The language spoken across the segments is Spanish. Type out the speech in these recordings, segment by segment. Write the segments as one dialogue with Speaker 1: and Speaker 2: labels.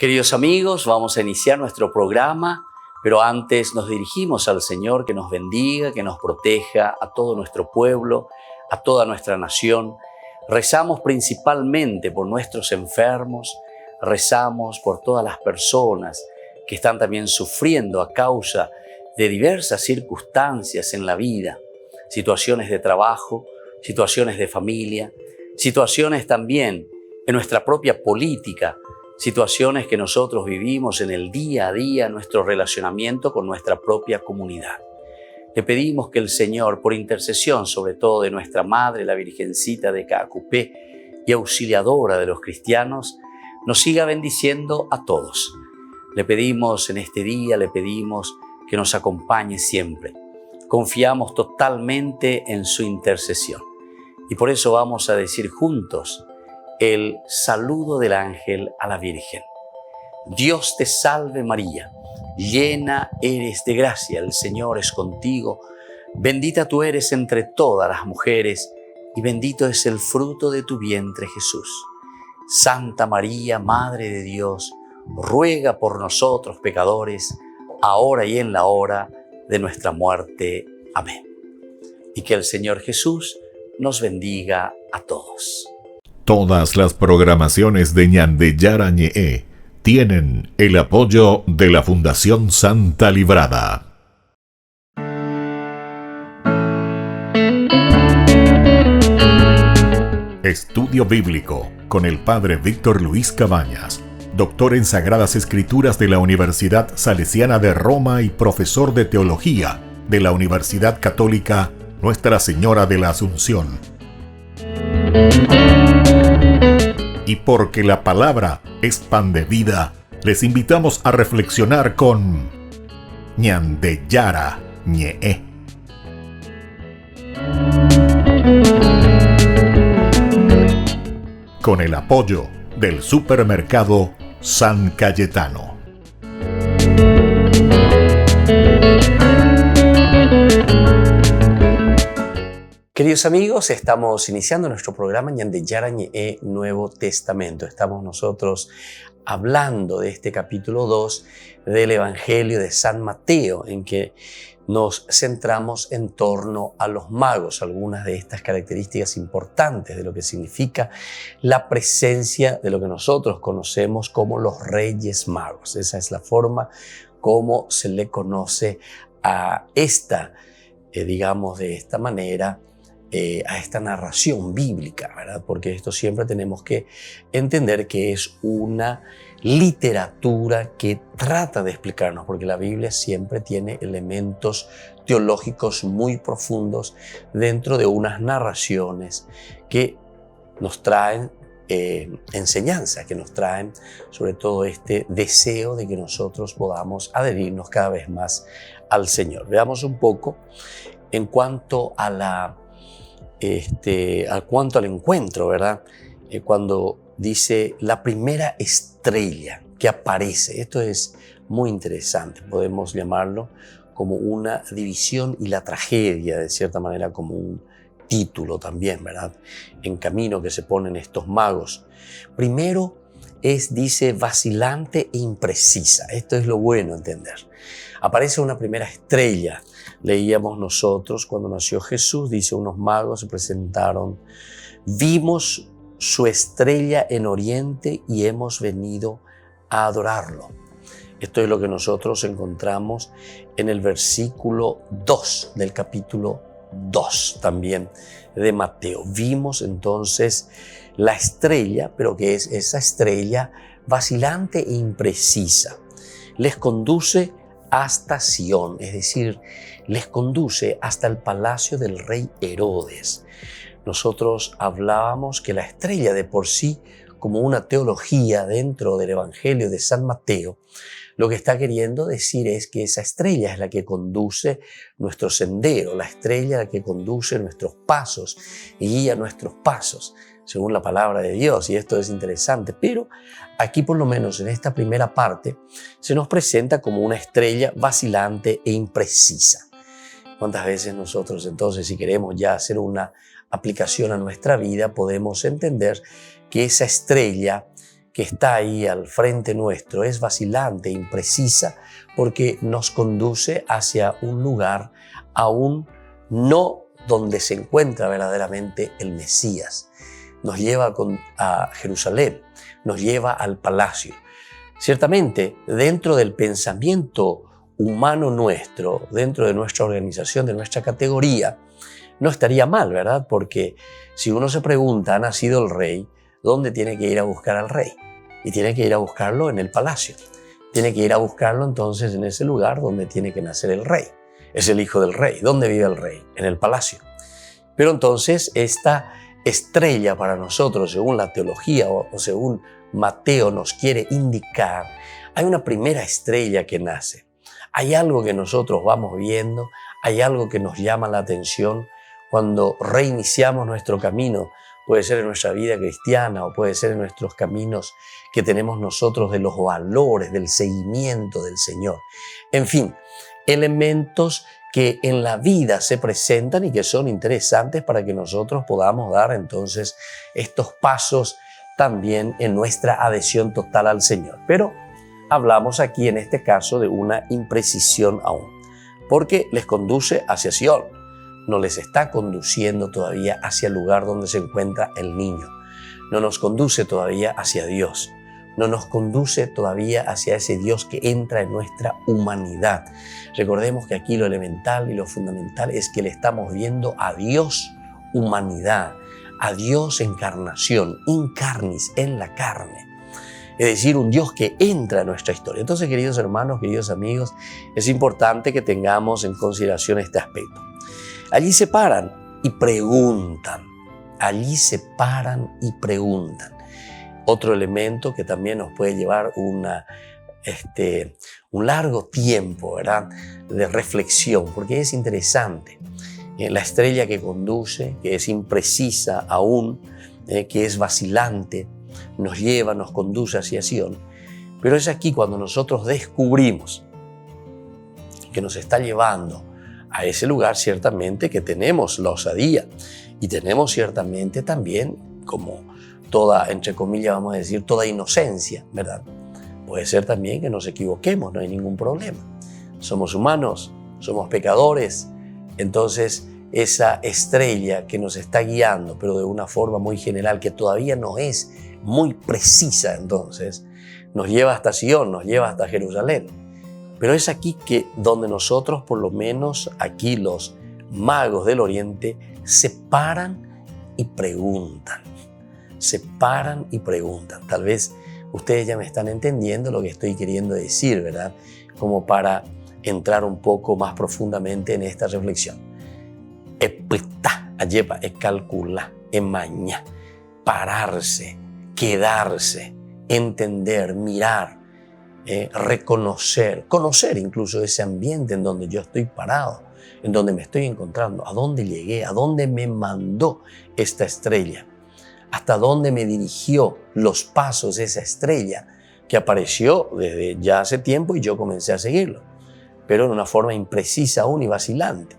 Speaker 1: Queridos amigos, vamos a iniciar nuestro programa, pero antes nos dirigimos al Señor que nos bendiga, que nos proteja a todo nuestro pueblo, a toda nuestra nación. Rezamos principalmente por nuestros enfermos, rezamos por todas las personas que están también sufriendo a causa de diversas circunstancias en la vida, situaciones de trabajo, situaciones de familia, situaciones también en nuestra propia política, situaciones que nosotros vivimos en el día a día, nuestro relacionamiento con nuestra propia comunidad. Le pedimos que el Señor, por intercesión sobre todo de nuestra Madre, la Virgencita de Caacupé y auxiliadora de los cristianos, nos siga bendiciendo a todos. Le pedimos en este día, le pedimos que nos acompañe siempre. Confiamos totalmente en su intercesión. Y por eso vamos a decir juntos el saludo del ángel a la Virgen. Dios te salve María, llena eres de gracia, el Señor es contigo. Bendita tú eres entre todas las mujeres y bendito es el fruto de tu vientre Jesús. Santa María, Madre de Dios, ruega por nosotros pecadores, ahora y en la hora de nuestra muerte. Amén. Y que el Señor Jesús nos bendiga a todos.
Speaker 2: Todas las programaciones de Ñandeyara Ñe'e tienen el apoyo de la Fundación Santa Librada. Estudio Bíblico con el Padre Víctor Luis Cabañas, doctor en Sagradas Escrituras de la Universidad Salesiana de Roma y profesor de Teología de la Universidad Católica Nuestra Señora de la Asunción. Y porque la palabra es pan de vida, les invitamos a reflexionar con Ñandeyara Ñe'e. Con el apoyo del supermercado San Cayetano.
Speaker 1: Queridos amigos, estamos iniciando nuestro programa Ñandeyara Ñe'e Nuevo Testamento. Estamos nosotros hablando de este capítulo 2 del Evangelio de San Mateo, en que nos centramos en torno a los magos, algunas de estas características importantes de lo que significa la presencia de lo que nosotros conocemos como los Reyes Magos. Esa es la forma como se le conoce a esta, digamos de esta manera, a esta narración bíblica, ¿verdad? Porque esto siempre tenemos que entender que es una literatura que trata de explicarnos, porque la Biblia siempre tiene elementos teológicos muy profundos dentro de unas narraciones que nos traen enseñanza, que nos traen sobre todo este deseo de que nosotros podamos adherirnos cada vez más al Señor. Veamos un poco en cuanto a al encuentro, ¿verdad? Cuando dice la primera estrella que aparece. Esto es muy interesante. Podemos llamarlo como una división y la tragedia, de cierta manera, como un título también, ¿verdad? En camino que se ponen estos magos. Primero dice, vacilante e imprecisa. Esto es lo bueno entender. Aparece una primera estrella. Leíamos nosotros cuando nació Jesús, dice, unos magos se presentaron, vimos su estrella en oriente y hemos venido a adorarlo. Esto es lo que nosotros encontramos en el versículo 2 del capítulo 2 también de Mateo. Vimos entonces la estrella, pero que es esa estrella vacilante e imprecisa. Les conduce hasta Sión, es decir, les conduce hasta el palacio del rey Herodes. Nosotros hablábamos que la estrella de por sí, como una teología dentro del Evangelio de San Mateo, lo que está queriendo decir es que esa estrella es la que conduce nuestro sendero, la estrella la que conduce nuestros pasos y guía nuestros pasos, según la palabra de Dios, y esto es interesante, pero aquí por lo menos en esta primera parte se nos presenta como una estrella vacilante e imprecisa. ¿Cuántas veces nosotros entonces, si queremos ya hacer una aplicación a nuestra vida, podemos entender que esa estrella que está ahí al frente nuestro es vacilante, imprecisa, porque nos conduce hacia un lugar aún no donde se encuentra verdaderamente el Mesías. Nos lleva a Jerusalén, nos lleva al palacio. Ciertamente, dentro del pensamiento humano nuestro, dentro de nuestra organización, de nuestra categoría, no estaría mal, ¿verdad? Porque si uno se pregunta, ¿ha nacido el rey? ¿Dónde tiene que ir a buscar al rey? Y tiene que ir a buscarlo en el palacio. Tiene que ir a buscarlo entonces en ese lugar donde tiene que nacer el rey. Es el hijo del rey. ¿Dónde vive el rey? En el palacio. Pero entonces esta estrella para nosotros, según la teología o según Mateo nos quiere indicar, hay una primera estrella que nace. Hay algo que nosotros vamos viendo, hay algo que nos llama la atención cuando reiniciamos nuestro camino. Puede ser en nuestra vida cristiana o puede ser en nuestros caminos que tenemos nosotros de los valores, del seguimiento del Señor. En fin, elementos que en la vida se presentan y que son interesantes para que nosotros podamos dar entonces estos pasos también en nuestra adhesión total al Señor. Pero hablamos aquí en este caso de una imprecisión aún, porque les conduce hacia Sion. No les está conduciendo todavía hacia el lugar donde se encuentra el niño. No nos conduce todavía hacia Dios. No nos conduce todavía hacia ese Dios que entra en nuestra humanidad. Recordemos que aquí lo elemental y lo fundamental es que le estamos viendo a Dios humanidad, a Dios encarnación, incarnis, en la carne. Es decir, un Dios que entra en nuestra historia. Entonces, queridos hermanos, queridos amigos, es importante que tengamos en consideración este aspecto. Allí se paran y preguntan. Allí se paran y preguntan. Otro elemento que también nos puede llevar un largo tiempo, ¿verdad?, de reflexión, porque es interesante. La estrella que conduce, que es imprecisa aún, que es vacilante, nos lleva, nos conduce hacia Sion. Pero es aquí cuando nosotros descubrimos que nos está llevando a ese lugar, ciertamente que tenemos la osadía y tenemos ciertamente también, como toda, entre comillas, vamos a decir, toda inocencia, ¿verdad? Puede ser también que nos equivoquemos, no hay ningún problema. Somos humanos, somos pecadores. Entonces, esa estrella que nos está guiando, pero de una forma muy general, que todavía no es muy precisa, entonces, nos lleva hasta Sion, nos lleva hasta Jerusalén. Pero es aquí que donde nosotros, por lo menos aquí los magos del Oriente, se paran y preguntan. Se paran y preguntan. Tal vez ustedes ya me están entendiendo lo que estoy queriendo decir, ¿verdad? Como para entrar un poco más profundamente en esta reflexión. Epita, ayepa, calcular, emaña, pararse, quedarse, entender, mirar, reconocer, conocer incluso ese ambiente en donde yo estoy parado, en donde me estoy encontrando, a dónde llegué, a dónde me mandó esta estrella, hasta dónde me dirigió los pasos de esa estrella que apareció desde ya hace tiempo y yo comencé a seguirlo, pero de una forma imprecisa aún y vacilante.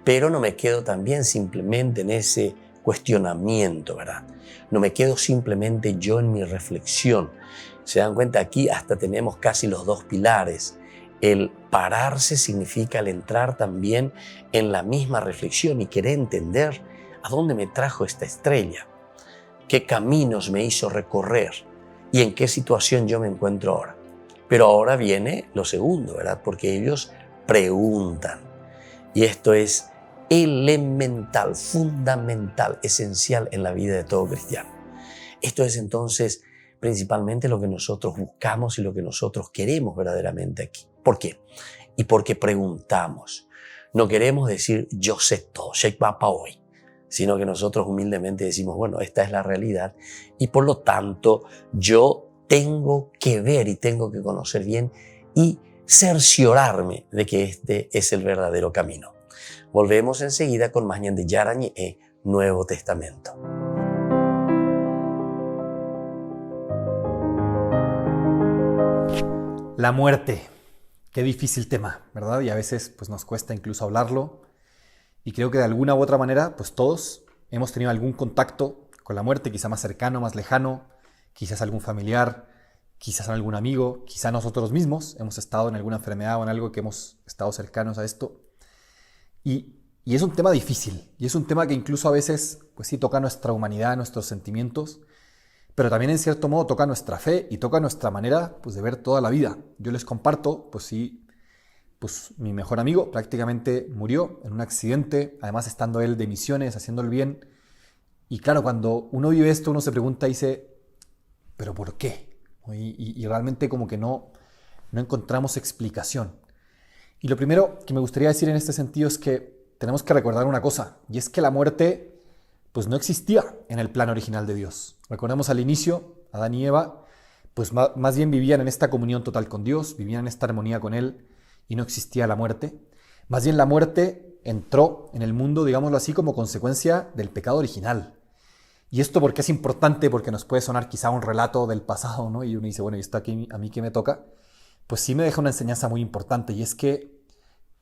Speaker 1: Pero no me quedo también simplemente en ese cuestionamiento, ¿verdad? No me quedo simplemente yo en mi reflexión. Se dan cuenta, aquí hasta tenemos casi los dos pilares. El pararse significa el entrar también en la misma reflexión y querer entender a dónde me trajo esta estrella, qué caminos me hizo recorrer y en qué situación yo me encuentro ahora. Pero ahora viene lo segundo, ¿verdad? Porque ellos preguntan. Y esto es elemental, fundamental, esencial en la vida de todo cristiano. Esto es entonces principalmente lo que nosotros buscamos y lo que nosotros queremos verdaderamente aquí. ¿Por qué? Y porque preguntamos. No queremos decir yo sé todo, hoy, sino que nosotros humildemente decimos, bueno, esta es la realidad y por lo tanto yo tengo que ver y tengo que conocer bien y cerciorarme de que este es el verdadero camino. Volvemos enseguida con más de Yarañe, Nuevo Testamento.
Speaker 3: La muerte. Qué difícil tema, ¿verdad? Y a veces pues, nos cuesta incluso hablarlo. Y creo que de alguna u otra manera, pues todos hemos tenido algún contacto con la muerte, quizá más cercano, más lejano, quizás algún familiar, quizás algún amigo, quizás nosotros mismos hemos estado en alguna enfermedad o en algo que hemos estado cercanos a esto. Y es un tema difícil, y es un tema que incluso a veces, pues sí, toca nuestra humanidad, nuestros sentimientos, pero también en cierto modo toca nuestra fe y toca nuestra manera, pues, de ver toda la vida. Yo les comparto, pues sí, pues mi mejor amigo prácticamente murió en un accidente, además estando él de misiones, haciendo el bien. Y claro, cuando uno vive esto, uno se pregunta y dice, ¿pero por qué? Y realmente como que no encontramos explicación. Y lo primero que me gustaría decir en este sentido es que tenemos que recordar una cosa, y es que la muerte pues no existía en el plan original de Dios. Recordemos al inicio, Adán y Eva, pues más bien vivían en esta comunión total con Dios, vivían en esta armonía con Él, y no existía la muerte. Más bien la muerte entró en el mundo, digámoslo así, como consecuencia del pecado original. Y esto porque es importante, porque nos puede sonar quizá un relato del pasado, ¿no? Y uno dice, bueno, ¿y esto aquí a mí qué me toca? Pues sí me deja una enseñanza muy importante, y es que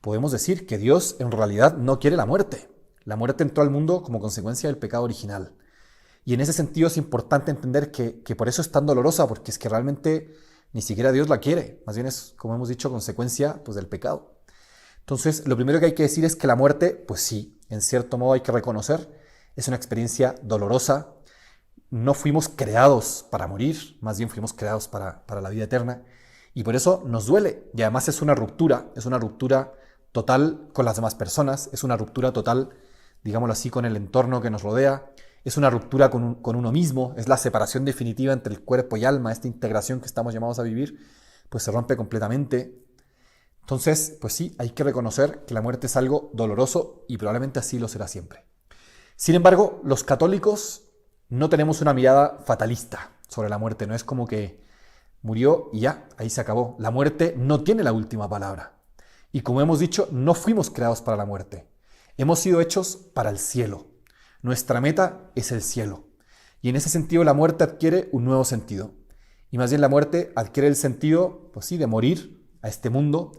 Speaker 3: podemos decir que Dios en realidad no quiere la muerte. La muerte entró al mundo como consecuencia del pecado original. Y en ese sentido es importante entender que por eso es tan dolorosa, porque es que realmente ni siquiera Dios la quiere. Más bien es, como hemos dicho, consecuencia pues, del pecado. Entonces, lo primero que hay que decir es que la muerte, pues sí, en cierto modo hay que reconocer, es una experiencia dolorosa. No fuimos creados para morir, más bien fuimos creados para la vida eterna. Y por eso nos duele. Y además es una ruptura total con las demás personas, es una ruptura total, digámoslo así, con el entorno que nos rodea, es una ruptura con uno mismo, es la separación definitiva entre el cuerpo y alma, esta integración que estamos llamados a vivir, pues se rompe completamente. Entonces, pues sí, hay que reconocer que la muerte es algo doloroso y probablemente así lo será siempre. Sin embargo, los católicos no tenemos una mirada fatalista sobre la muerte, no es como que murió y ya, ahí se acabó. La muerte no tiene la última palabra. Y como hemos dicho, no fuimos creados para la muerte. Hemos sido hechos para el cielo. Nuestra meta es el cielo. Y en ese sentido la muerte adquiere un nuevo sentido. Y más bien la muerte adquiere el sentido, pues sí, de morir a este mundo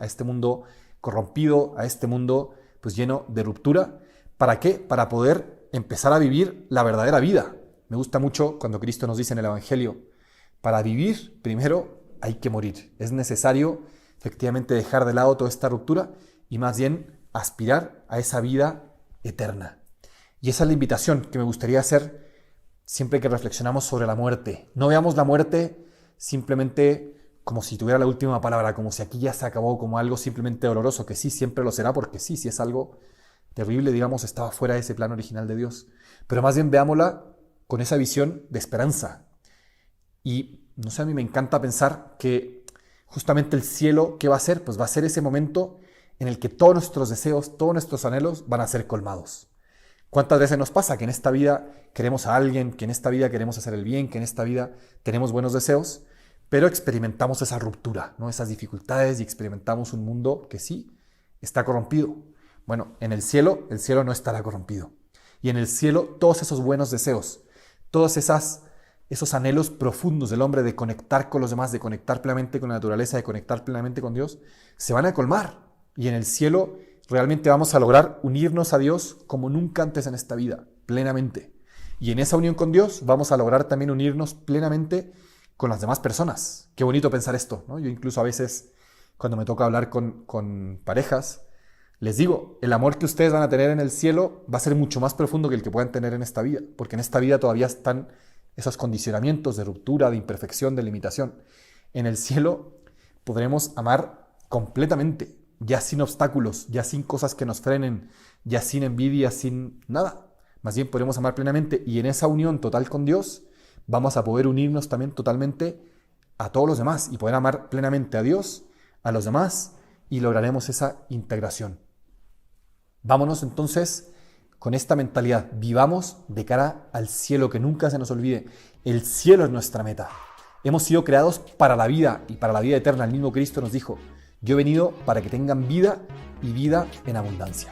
Speaker 3: corrompido, a este mundo pues lleno de ruptura. ¿Para qué? Para poder empezar a vivir la verdadera vida. Me gusta mucho cuando Cristo nos dice en el Evangelio, para vivir primero hay que morir. Es necesario efectivamente dejar de lado toda esta ruptura y más bien aspirar a esa vida eterna. Y esa es la invitación que me gustaría hacer siempre que reflexionamos sobre la muerte. No veamos la muerte simplemente como si tuviera la última palabra, como si aquí ya se acabó, como algo simplemente doloroso, que sí, siempre lo será, porque sí, si es algo terrible, digamos, estaba fuera de ese plan original de Dios. Pero más bien veámosla con esa visión de esperanza. Y no sé, a mí me encanta pensar que justamente el cielo, ¿qué va a ser? Pues va a ser ese momento en el que todos nuestros deseos, todos nuestros anhelos van a ser colmados. ¿Cuántas veces nos pasa que en esta vida queremos a alguien, que en esta vida queremos hacer el bien, que en esta vida tenemos buenos deseos, pero experimentamos esa ruptura, ¿no? Esas dificultades y experimentamos un mundo que sí está corrompido? Bueno, en el cielo no estará corrompido. Y en el cielo todos esos buenos deseos, todos esos anhelos profundos del hombre de conectar con los demás, de conectar plenamente con la naturaleza, de conectar plenamente con Dios, se van a colmar. Y en el cielo realmente vamos a lograr unirnos a Dios como nunca antes en esta vida, plenamente. Y en esa unión con Dios vamos a lograr también unirnos plenamente con las demás personas. Qué bonito pensar esto, ¿no? Yo incluso a veces, cuando me toca hablar con parejas, les digo, el amor que ustedes van a tener en el cielo va a ser mucho más profundo que el que puedan tener en esta vida, porque en esta vida todavía están esos condicionamientos de ruptura, de imperfección, de limitación. En el cielo podremos amar completamente, ya sin obstáculos, ya sin cosas que nos frenen, ya sin envidia, sin nada. Más bien podremos amar plenamente, y en esa unión total con Dios vamos a poder unirnos también totalmente a todos los demás y poder amar plenamente a Dios, a los demás, y lograremos esa integración. Vámonos entonces con esta mentalidad, vivamos de cara al cielo, que nunca se nos olvide. El cielo es nuestra meta. Hemos sido creados para la vida y para la vida eterna. El mismo Cristo nos dijo, yo he venido para que tengan vida y vida en abundancia.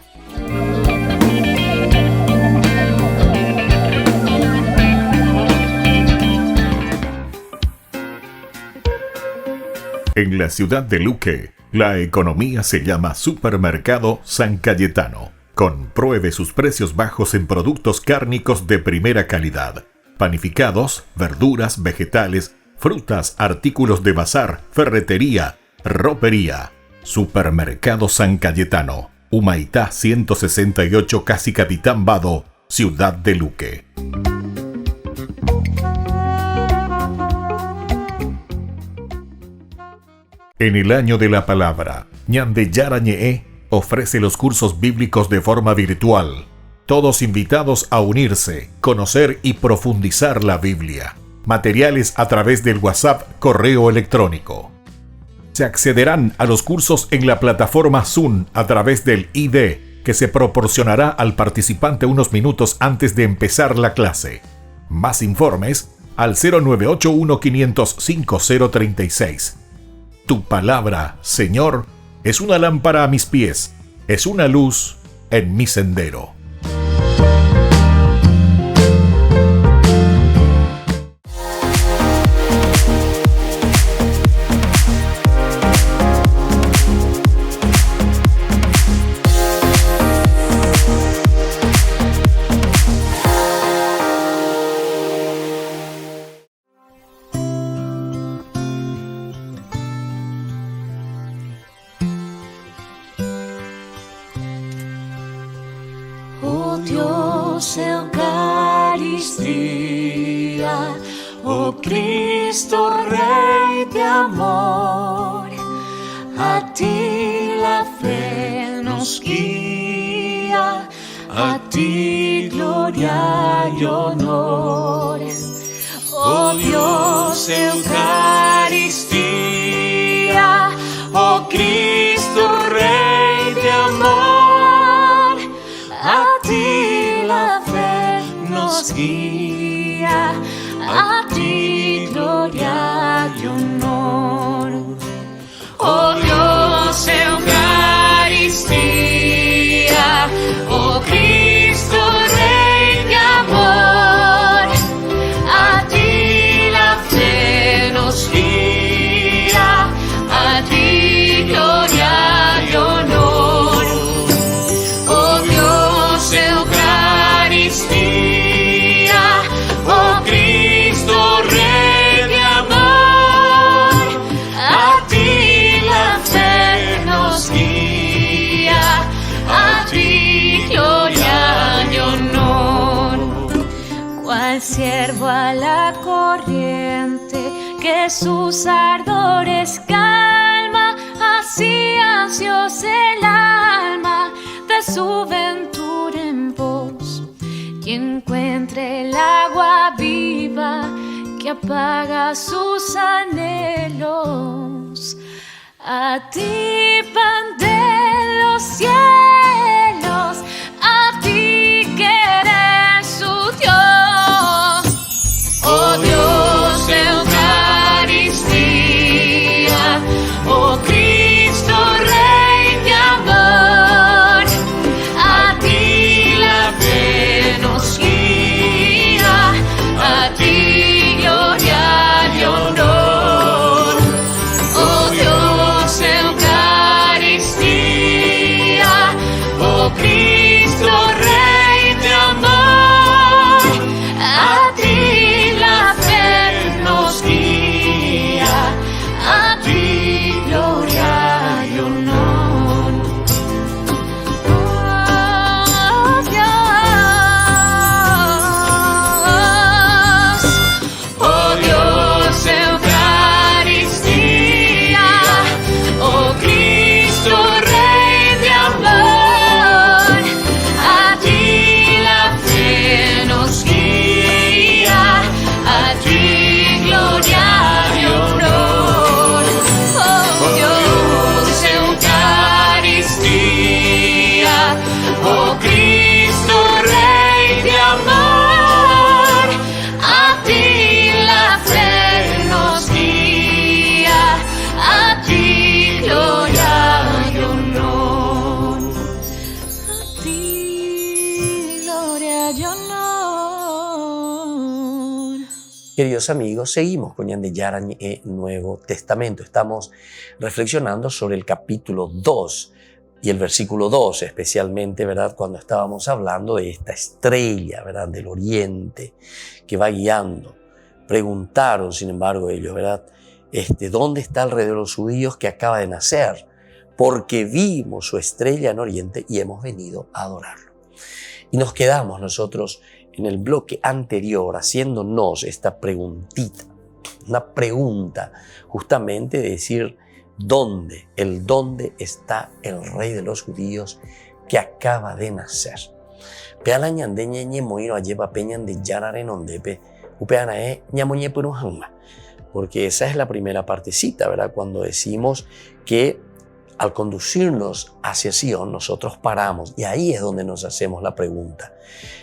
Speaker 2: En la ciudad de Luque, la economía se llama Supermercado San Cayetano. Compruebe sus precios bajos en productos cárnicos de primera calidad. panificados, verduras, vegetales, frutas, artículos de bazar, ferretería, ropería. Supermercado San Cayetano, Humaitá 168, Casi Capitán Vado, Ciudad de Luque. En el año de la palabra, Ñande Yarañe'e ofrece los cursos bíblicos de forma virtual. Todos invitados a unirse, conocer y profundizar la Biblia. Materiales a través del WhatsApp, correo electrónico. Se accederán a los cursos en la plataforma Zoom a través del ID que se proporcionará al participante unos minutos antes de empezar la clase. Más informes al 0981-500-5036. Tu palabra, Señor, es una lámpara a mis pies, es una luz en mi sendero.
Speaker 4: Oh Dios, Eucaristía, oh Cristo, Rey de amor, a ti la fe nos guía, a ti gloria y honor. Oh Dios, Eucaristía, oh Cristo, Rey de amor, a ti la fe nos guía, a ti gloria y honor. Oh Dios, Eucaristía, oh Cristo, Rey de amor, a ti la fe nos guía, a ti gloria y honor. Oh Dios, Eucaristía, oh Cristo, Rey de amor, a ti la fe nos guía, a ti gloria y honor. Cual siervo a la corriente que sus ardores calma, así ansiosa el alma de su ventura en pos, y encuentre el agua viva que apaga sus anhelos. A ti, pan de los cielos, a ti que eres su Dios. Oh Dios, Eucaristía, oh Cristo, Rey de amor, a ti la fe nos guía, a ti gloria y honor. Oh Dios, Eucaristía, oh Cristo, Rey de amor, a ti la fe nos guía, a ti gloria y honor. Oh Dios, oh Dios, Eucaristía, oh Cristo, Rey de amor, a ti la fe nos guía, a ti gloria y honor. Oh Dios, Eucaristía, oh Cristo, Rey de amor, a ti la fe nos guía, a ti gloria y honor. A ti gloria y honor.
Speaker 1: Queridos amigos, seguimos con Ñande Yarañe'e Nuevo Testamento. Estamos reflexionando sobre el capítulo 2 Y el versículo 2, especialmente, ¿verdad?, cuando estábamos hablando de esta estrella, ¿verdad?, del oriente que va guiando. Preguntaron, sin embargo, ellos, ¿verdad?, ¿dónde está el rey de los judíos que acaba de nacer? Porque vimos su estrella en oriente y hemos venido a adorarlo. Y nos quedamos nosotros en el bloque anterior haciéndonos esta preguntita, una pregunta justamente de decir, ¿dónde está el rey de los judíos que acaba de nacer? Pealañan de ñeñe moino lleva peñan de yararen ondepe, upeana ñamoñe purujanma. Porque esa es la primera partecita, ¿verdad? Cuando decimos que al conducirnos hacia Sion, nosotros paramos y ahí es donde nos hacemos la pregunta.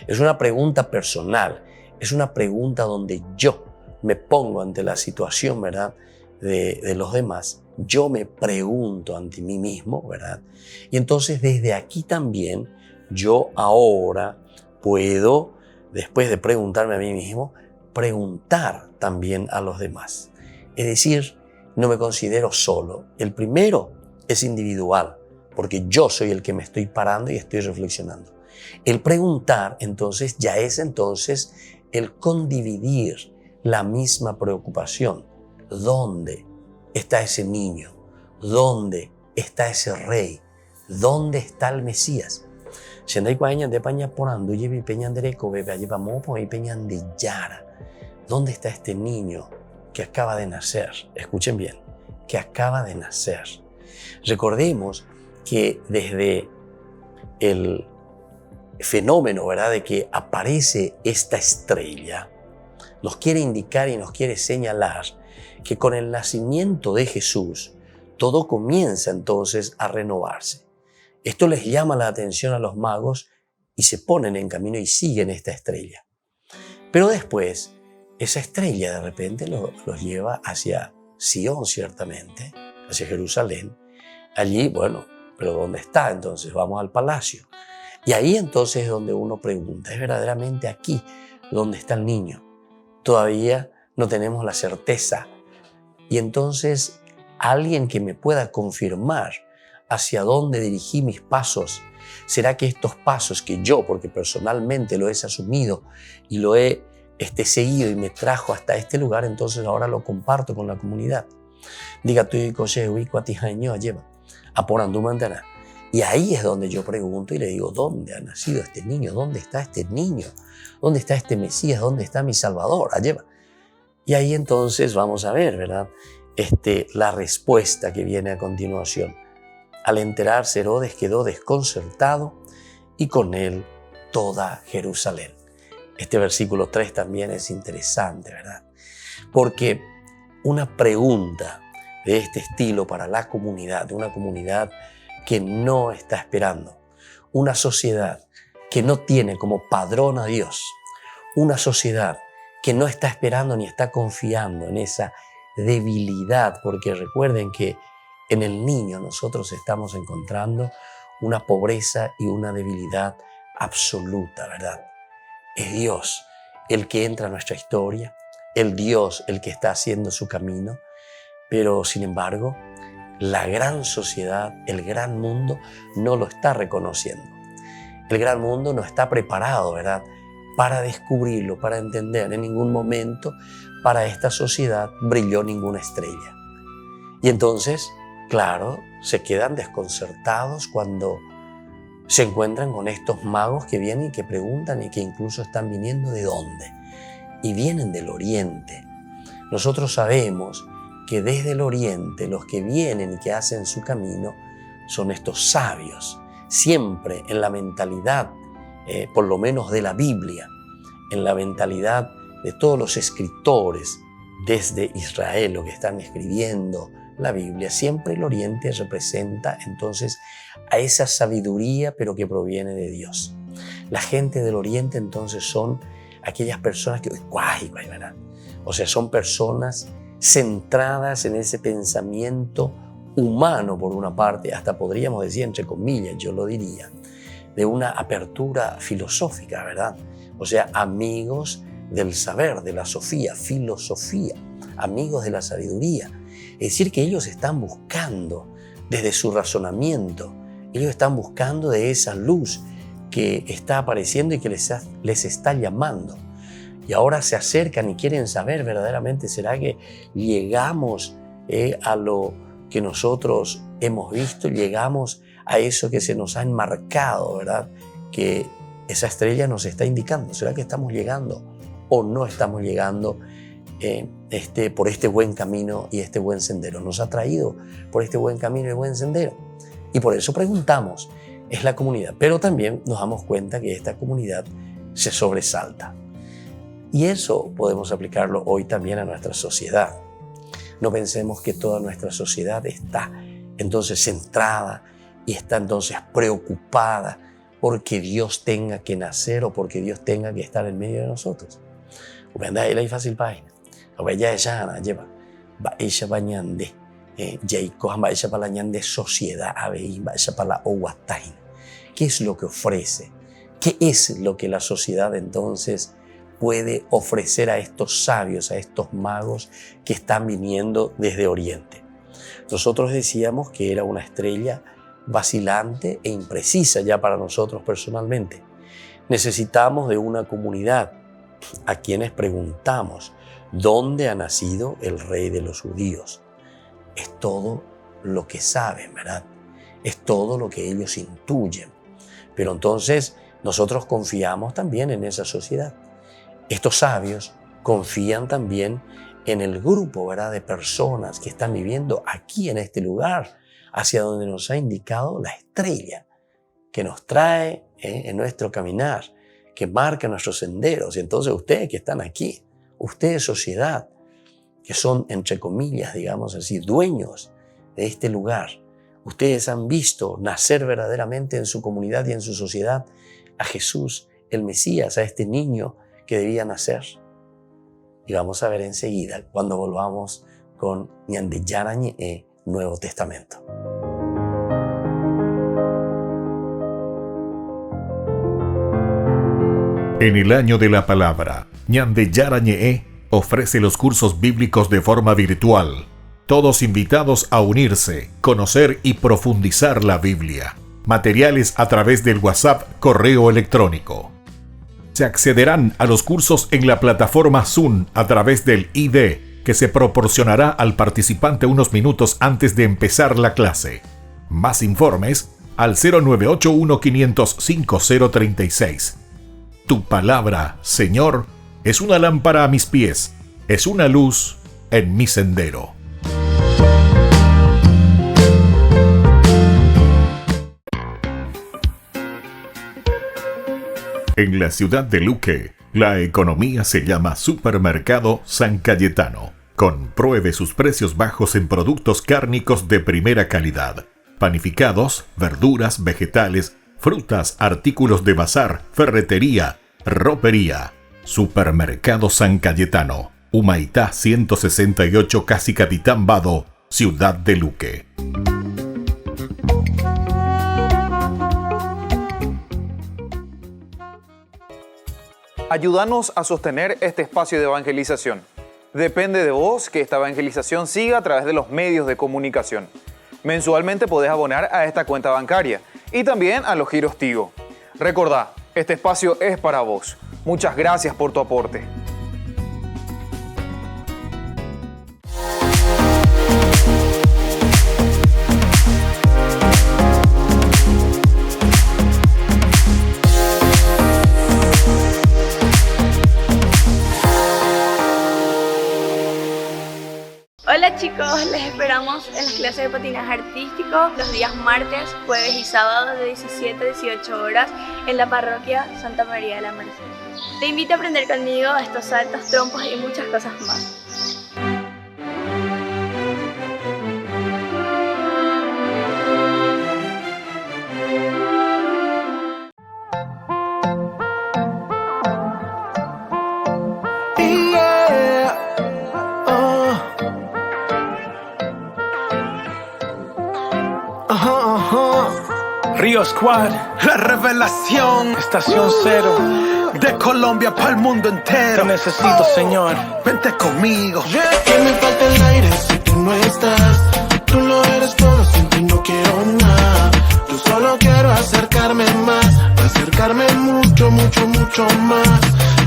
Speaker 1: Es una pregunta personal, es una pregunta donde yo me pongo ante la situación, ¿verdad?, de los demás. Yo me pregunto ante mí mismo, ¿verdad? Y entonces desde aquí también yo ahora puedo, después de preguntarme a mí mismo, preguntar también a los demás. Es decir, no me considero solo. El primero es individual, porque yo soy el que me estoy parando y estoy reflexionando. El preguntar, entonces, ya es entonces el condividir la misma preocupación. ¿Dónde está ese niño? ¿Dónde está ese rey? ¿Dónde está el Mesías? ¿Dónde está este niño que acaba de nacer? Escuchen bien, que acaba de nacer. Recordemos que desde el fenómeno, ¿verdad?, de que aparece esta estrella, nos quiere indicar y nos quiere señalar que con el nacimiento de Jesús, todo comienza entonces a renovarse. Esto les llama la atención a los magos y se ponen en camino y siguen esta estrella. Pero después, esa estrella de repente los lleva hacia Sion, ciertamente, hacia Jerusalén. Allí, bueno, pero ¿dónde está? Entonces vamos al palacio. Y ahí entonces es donde uno pregunta, ¿es verdaderamente aquí donde está el niño? Todavía no tenemos la certeza. Y entonces alguien que me pueda confirmar hacia dónde dirigí mis pasos, ¿será que estos pasos que yo, porque personalmente lo he asumido y lo he seguido y me trajo hasta este lugar, entonces ahora lo comparto con la comunidad? Diga tú y coche cuatijaño lleva a por andumantana. Y ahí es donde yo pregunto y le digo, ¿dónde ha nacido este niño? ¿Dónde está este niño? ¿Dónde está este Mesías? ¿Dónde está mi Salvador? Lleva. Y ahí entonces vamos a ver, ¿verdad?, la respuesta que viene a continuación. Al enterarse, Herodes quedó desconcertado y con él toda Jerusalén. Este versículo 3 también es interesante, ¿verdad? Porque una pregunta de este estilo para la comunidad, una comunidad que no está esperando, una sociedad que no tiene como padrón a Dios, una sociedad que no está esperando ni está confiando en esa debilidad, porque recuerden que en el niño nosotros estamos encontrando una pobreza y una debilidad absoluta, ¿verdad? Es Dios el que entra a nuestra historia, el Dios el que está haciendo su camino, pero sin embargo, la gran sociedad, el gran mundo no lo está reconociendo. El gran mundo no está preparado, ¿verdad?, para descubrirlo, para entender. En ningún momento para esta sociedad brilló ninguna estrella. Y entonces, claro, se quedan desconcertados cuando se encuentran con estos magos que vienen y que preguntan y que incluso están viniendo ¿de dónde? Y vienen del oriente. Nosotros sabemos que desde el oriente los que vienen y que hacen su camino son estos sabios, siempre en la mentalidad, por lo menos de la Biblia, en la mentalidad de todos los escritores desde Israel, los que están escribiendo la Biblia, siempre el oriente representa entonces a esa sabiduría, pero que proviene de Dios. La gente del oriente entonces son aquellas personas que, ¿verdad?, o sea, son personas centradas en ese pensamiento humano, por una parte, hasta podríamos decir, entre comillas, yo lo diría, de una apertura filosófica, ¿verdad? O sea, amigos del saber, de la sofía, filosofía, amigos de la sabiduría. Es decir, que ellos están buscando desde su razonamiento Ellos están buscando de esa luz que está apareciendo y que les está llamando. Y ahora se acercan y quieren saber verdaderamente, ¿será que llegamos a lo que nosotros hemos visto? Llegamos a eso que se nos ha enmarcado, ¿verdad? Que esa estrella nos está indicando. ¿Será que estamos llegando o no estamos llegando por este buen camino y este buen sendero? Nos ha traído por este buen camino y buen sendero. Y por eso preguntamos, es la comunidad. Pero también nos damos cuenta que esta comunidad se sobresalta. Y eso podemos aplicarlo hoy también a nuestra sociedad. No pensemos que toda nuestra sociedad está entonces centrada y está entonces preocupada porque Dios tenga que nacer o porque Dios tenga que estar en medio de nosotros. Hay fácil página. Ella bañande. Sociedad. ¿Qué es lo que ofrece? ¿Qué es lo que la sociedad entonces puede ofrecer a estos sabios, a estos magos que están viniendo desde Oriente? Nosotros decíamos que era una estrella vacilante e imprecisa ya para nosotros personalmente. Necesitamos de una comunidad a quienes preguntamos, ¿dónde ha nacido el rey de los judíos? Es todo lo que saben, ¿verdad? Es todo lo que ellos intuyen. Pero entonces nosotros confiamos también en esa sociedad. Estos sabios confían también en el grupo, ¿verdad?, de personas que están viviendo aquí en este lugar, hacia donde nos ha indicado la estrella, que nos trae en nuestro caminar, que marca nuestros senderos. Y entonces ustedes que están aquí, ustedes sociedad, que son, entre comillas, digamos así, dueños de este lugar, ustedes han visto nacer verdaderamente en su comunidad y en su sociedad a Jesús, el Mesías, a este niño que debía nacer. Y vamos a ver enseguida cuando volvamos con Ñande Yarañe, Nuevo Testamento.
Speaker 2: En el año de la palabra, Ñande Yarañe ofrece los cursos bíblicos de forma virtual. Todos invitados a unirse, conocer y profundizar la Biblia. Materiales a través del WhatsApp, correo electrónico. Se accederán a los cursos en la plataforma Zoom a través del ID que se proporcionará al participante unos minutos antes de empezar la clase. Más informes al 0981-500-5036. Tu palabra, Señor, es una lámpara a mis pies, es una luz en mi sendero. En la ciudad de Luque, la economía se llama Supermercado San Cayetano. Compruebe sus precios bajos en productos cárnicos de primera calidad. Panificados, verduras, vegetales, frutas, artículos de bazar, ferretería, ropería. Supermercado San Cayetano, Humaitá 168, Casi Capitán Vado, Ciudad de Luque.
Speaker 5: Ayúdanos a sostener este espacio de evangelización. Depende de vos que esta evangelización siga a través de los medios de comunicación. Mensualmente podés abonar a esta cuenta bancaria y también a los giros Tigo. Recordá, este espacio es para vos. Muchas gracias por tu aporte.
Speaker 6: Hola chicos, les esperamos en las clases de patinaje artístico los días martes, jueves y sábados de 17 a 18 horas en la parroquia Santa María de la Merced. Te invito a aprender conmigo estos saltos, trompos y muchas cosas más.
Speaker 7: Río Squad, la revelación, estación cero, de Colombia para el mundo entero. Te necesito, Señor, vente conmigo.
Speaker 8: Que me falta el aire si tú no estás. Tú lo eres todo, sin ti no quiero nada. Tú solo mucho más.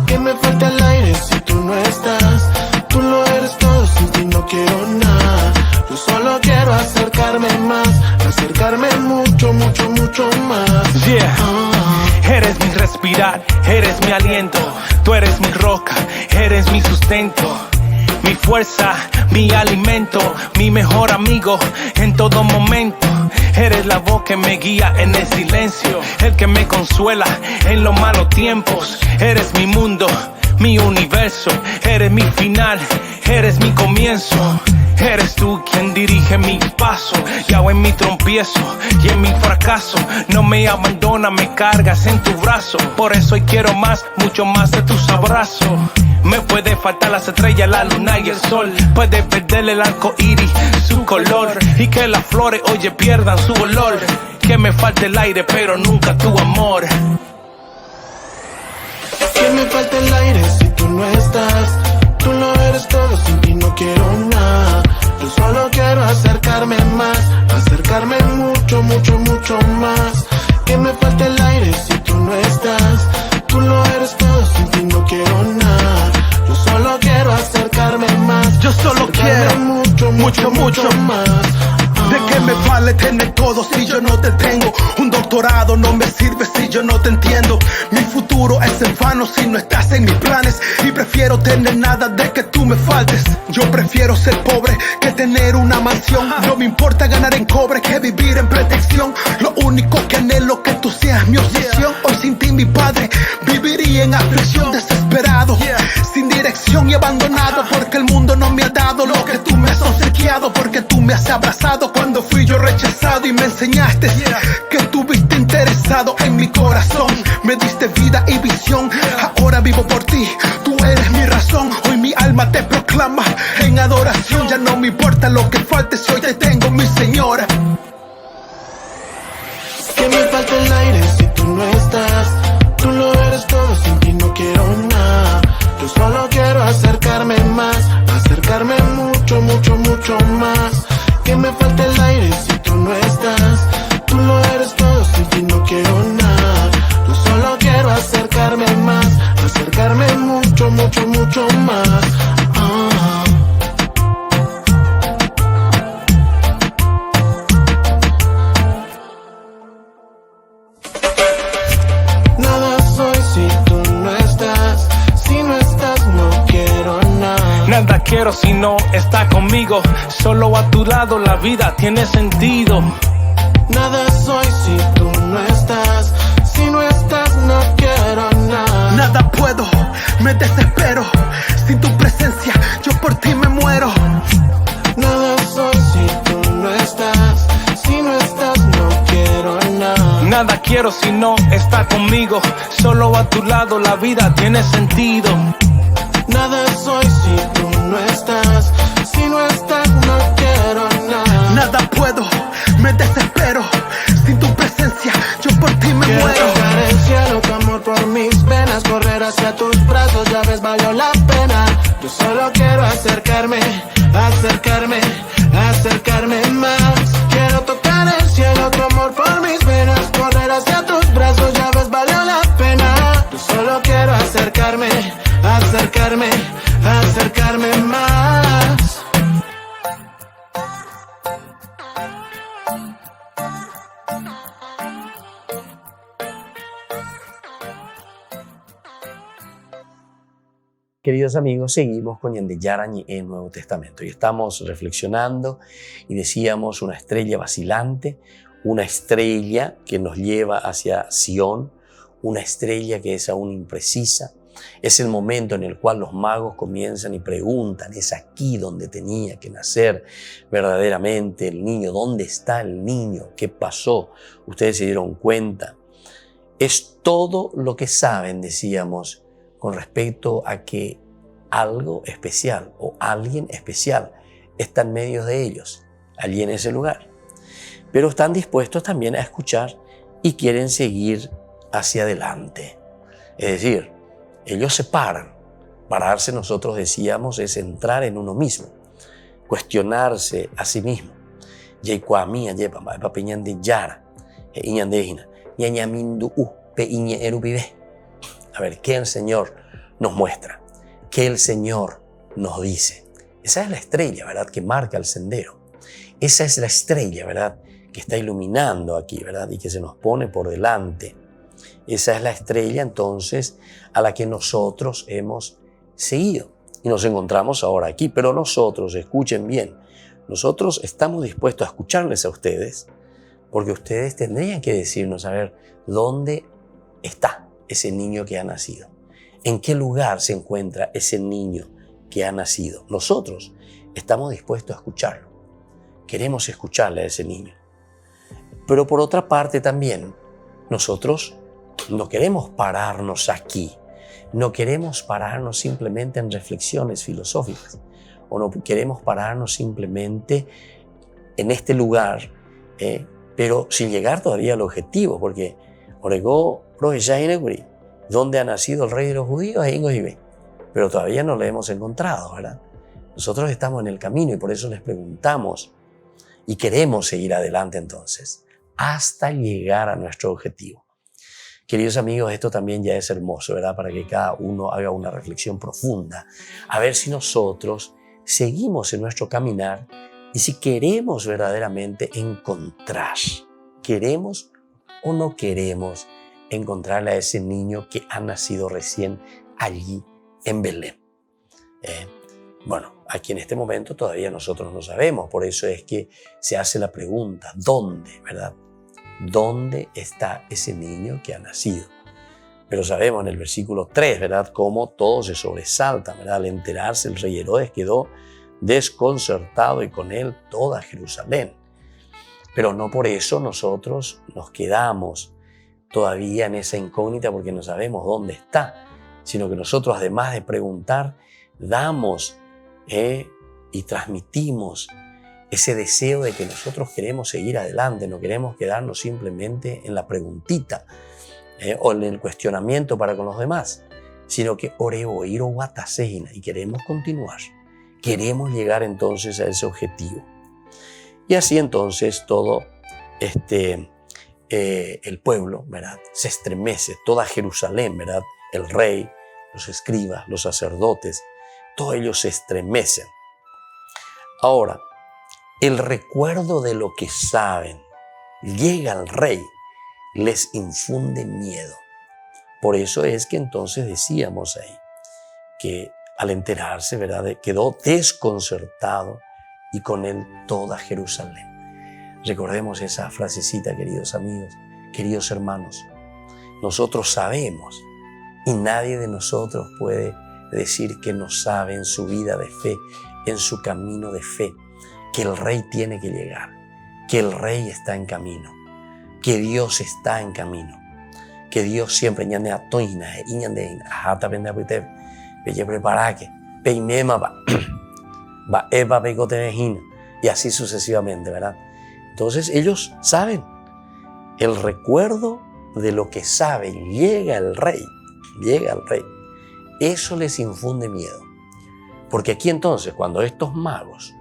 Speaker 8: Que me falta el aire si tú no estás. Tú lo eres todo, sin ti no quiero nada. Yo solo quiero acercarme más, acercarme mucho, mucho, mucho más.
Speaker 7: Yeah. Eres mi respirar, eres mi aliento. Tú eres mi roca, eres mi sustento. Mi fuerza, mi alimento, mi mejor amigo en todo momento. Eres la voz que me guía en el silencio, el que me consuela en los malos tiempos. Eres mi mundo, mi universo, eres mi final, eres mi comienzo. Eres tú quien dirige mi paso, y aún en mi tropiezo y en mi fracaso. No me abandona, me cargas en tu brazo. Por eso hoy quiero más, mucho más de tus abrazos. Me puede faltar las estrellas, la luna y el sol. Puede perder el arco iris, su color. Y que las flores, oye, pierdan su olor. Que me falte el aire, pero nunca tu amor.
Speaker 8: Que me falta el aire si tú no estás. Tú lo eres todo, sin ti no quiero nada. Yo solo quiero acercarme más, acercarme mucho, mucho, mucho más. Que me falta el aire si tú no estás. Tú lo eres todo, sin ti no quiero nada. Yo solo quiero acercarme más.
Speaker 7: Yo solo quiero
Speaker 8: mucho, mucho, mucho más.
Speaker 7: ¿De qué me vale tener todo si yo no te tengo? Un doctorado no me sirve si yo no te entiendo. Mi futuro es en vano si no estás en mis planes. Y prefiero tener nada de que tú me faltes. Yo prefiero ser pobre que tener una mansión. No me importa ganar en cobre que vivir en protección. Lo único que anhelo que tú seas mi obsesión. Hoy sin ti mi padre viviría en aflicción, desesperado, sin dirección y abandonado. Porque el mundo no me ha dado lo que tú me has obsequiado. Porque tú me has abrazado cuando fui yo rechazado y me enseñaste que estuviste interesado en mi corazón. Me diste vida y visión, ahora vivo por ti, tú eres mi razón. Hoy mi alma te proclama en adoración. Ya no me importa lo que falte si hoy te tengo, mi señora.
Speaker 8: Que me falta el aire si tú no estás. Tú lo eres todo, sin ti no quiero nada. Yo solo quiero acercarme más, acercarme mucho, mucho, mucho más. Que me falta el aire si tú no estás. Tú lo eres todo, sin ti no quiero nada. Yo solo quiero acercarme más, acercarme mucho, mucho, mucho más. Nada soy si tú no estás. Si no estás no quiero nada.
Speaker 7: Nada quiero si no está conmigo. Solo a tu lado la vida tiene sentido.
Speaker 8: Nada soy si tú no estás. Si no estás no quiero nada.
Speaker 7: Nada puedo, me desespero. Sin tu presencia yo por ti me muero.
Speaker 8: Nada soy si tú no estás. Si no estás no quiero nada.
Speaker 7: Nada quiero si no está conmigo. Solo a tu lado la vida tiene sentido.
Speaker 8: Nada soy si tú no estás. Si no estás no quiero nada.
Speaker 7: Nada puedo, me desespero. Sin tu presencia yo por ti me
Speaker 8: Quiero
Speaker 7: muero.
Speaker 8: tocar el cielo, tu amor por mis venas. Correr hacia tus brazos, ya ves, valió la pena. Yo solo quiero acercarme, acercarme, acercarme más. Quiero tocar el cielo, tu amor por mis venas. Correr hacia tus brazos, ya ves, valió la pena. Yo solo quiero acercarme, acercarme, acercarme más.
Speaker 1: Queridos amigos, seguimos con Yandeyarañi en el Nuevo Testamento y estamos reflexionando y decíamos una estrella vacilante, una estrella que nos lleva hacia Sión, una estrella que es aún imprecisa. Es el momento en el cual los magos comienzan y preguntan, ¿es aquí donde tenía que nacer verdaderamente el niño? ¿Dónde está el niño? ¿Qué pasó? ¿Ustedes se dieron cuenta? Es todo lo que saben, decíamos, con respecto a que algo especial o alguien especial está en medio de ellos, allí en ese lugar. Pero están dispuestos también a escuchar y quieren seguir hacia adelante. Es decir, ellos se paran. Pararse, nosotros decíamos, es entrar en uno mismo, cuestionarse a sí mismo. Yaikwamia yepa papiñan de yara, iñandejina, ñañamindu pe iñe erupibe. A ver, ¿qué el Señor nos muestra? ¿Qué el Señor nos dice? Esa es la estrella, ¿verdad?, que marca el sendero. Esa es la estrella, ¿verdad?, que está iluminando aquí, ¿verdad?, y que se nos pone por delante. Esa es la estrella, entonces, a la que nosotros hemos seguido. Y nos encontramos ahora aquí. Pero nosotros, escuchen bien, nosotros estamos dispuestos a escucharles a ustedes, porque ustedes tendrían que decirnos, a ver, ¿dónde está ese niño que ha nacido? ¿En qué lugar se encuentra ese niño que ha nacido? Nosotros estamos dispuestos a escucharlo. Queremos escucharle a ese niño. Pero por otra parte también, nosotros no queremos pararnos aquí. No queremos pararnos simplemente en reflexiones filosóficas. O no queremos pararnos simplemente en este lugar, pero sin llegar todavía al objetivo, porque Oregó, ¿dónde ha nacido el rey de los judíos? Pero todavía no lo hemos encontrado, ¿verdad? Nosotros estamos en el camino y por eso les preguntamos y queremos seguir adelante entonces, hasta llegar a nuestro objetivo. Queridos amigos, esto también ya es hermoso, ¿verdad? Para que cada uno haga una reflexión profunda, a ver si nosotros seguimos en nuestro caminar y si queremos verdaderamente encontrar, queremos o no queremos encontrarle a ese niño que ha nacido recién allí en Belén. Bueno, aquí en este momento todavía nosotros no sabemos, por eso es que se hace la pregunta, ¿dónde, verdad? ¿Dónde está ese niño que ha nacido? Pero sabemos en el versículo 3, ¿verdad?, cómo todos se sobresaltan, ¿verdad? Al enterarse, el rey Herodes quedó desconcertado y con él toda Jerusalén. Pero no por eso nosotros nos quedamos todavía en esa incógnita porque no sabemos dónde está, sino que nosotros, además de preguntar, damos y transmitimos ese deseo de que nosotros queremos seguir adelante, no queremos quedarnos simplemente en la preguntita o en el cuestionamiento para con los demás, sino que oreo, iro, guatasejina, y queremos continuar, queremos llegar entonces a ese objetivo. Y así entonces todo el pueblo, ¿verdad?, se estremece, toda Jerusalén, ¿verdad?, el rey, los escribas, los sacerdotes, todos ellos se estremecen. Ahora, el recuerdo de lo que saben llega al rey, les infunde miedo. Por eso es que entonces decíamos ahí que al enterarse, ¿verdad?, quedó desconcertado y con él toda Jerusalén. Recordemos esa frasecita, queridos amigos, queridos hermanos. Nosotros sabemos y nadie de nosotros puede decir que no sabe en su vida de fe, en su camino de fe, que el rey tiene que llegar, que el rey está en camino, que Dios está en camino, que Dios siempre y así sucesivamente, ¿verdad? Entonces ellos saben, el recuerdo de lo que saben llega al rey. Eso les infunde miedo. Porque aquí entonces, cuando estos magos,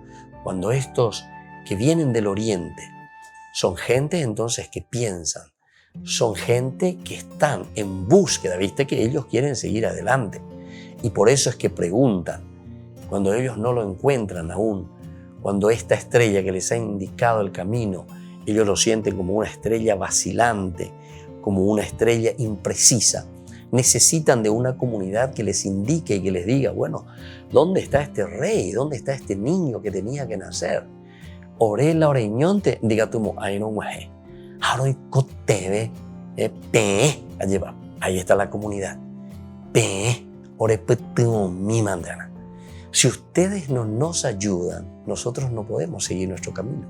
Speaker 1: cuando estos que vienen del oriente, son gente entonces que piensan, son gente que están en búsqueda, viste que ellos quieren seguir adelante. Y por eso es que preguntan, cuando ellos no lo encuentran aún, cuando esta estrella que les ha indicado el camino, ellos lo sienten como una estrella vacilante, como una estrella imprecisa. Necesitan de una comunidad que les indique y que les diga, bueno, ¿dónde está este rey? ¿Dónde está este niño que tenía que nacer? Ore la oreñonte, diga tu mo, ahí no mueje. Ahí está la comunidad. Ore mi mandana. Si ustedes no nos ayudan, nosotros no podemos seguir nuestro camino.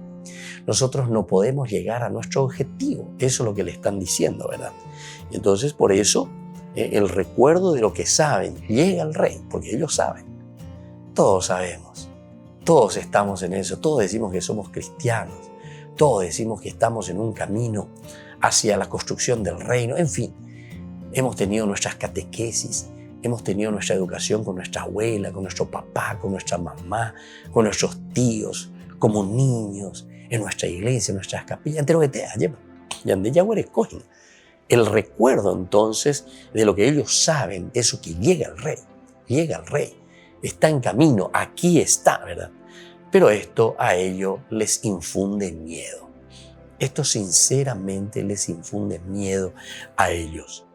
Speaker 1: Nosotros no podemos llegar a nuestro objetivo. Eso es lo que le están diciendo, ¿verdad? Y entonces, por eso, el recuerdo de lo que saben llega al rey, porque ellos saben. Todos sabemos. Todos estamos en eso. Todos decimos que somos cristianos. Todos decimos que estamos en un camino hacia la construcción del reino. En fin, hemos tenido nuestras catequesis. Hemos tenido nuestra educación con nuestra abuela, con nuestro papá, con nuestra mamá, con nuestros tíos, como niños, en nuestra iglesia, en nuestras capillas. Entero que te lleva. Y ande ya eres cogen. el recuerdo entonces de lo que ellos saben, eso que llega el rey, está en camino, aquí está, ¿verdad? Pero esto a ellos les infunde miedo. Esto sinceramente les infunde miedo a ellos.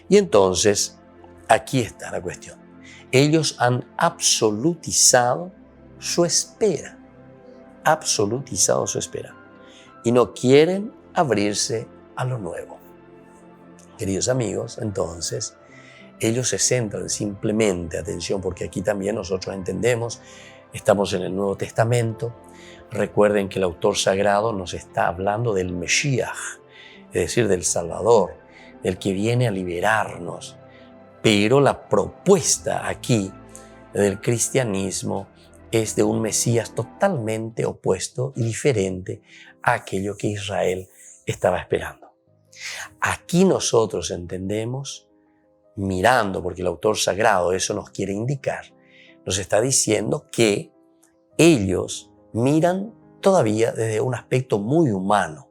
Speaker 1: Y entonces, aquí está la cuestión. Ellos han absolutizado su espera. Absolutizado su espera. Y no quieren abrirse a lo nuevo. Queridos amigos, entonces, ellos se centran simplemente, atención, porque aquí también nosotros entendemos, estamos en el Nuevo Testamento. Recuerden que el autor sagrado nos está hablando del Mesías, es decir, del Salvador, del que viene a liberarnos. Pero la propuesta aquí del cristianismo es de un Mesías totalmente opuesto y diferente a aquello que Israel estaba esperando. Aquí nosotros entendemos, mirando, porque el autor sagrado eso nos quiere indicar, nos está diciendo que ellos miran todavía desde un aspecto muy humano.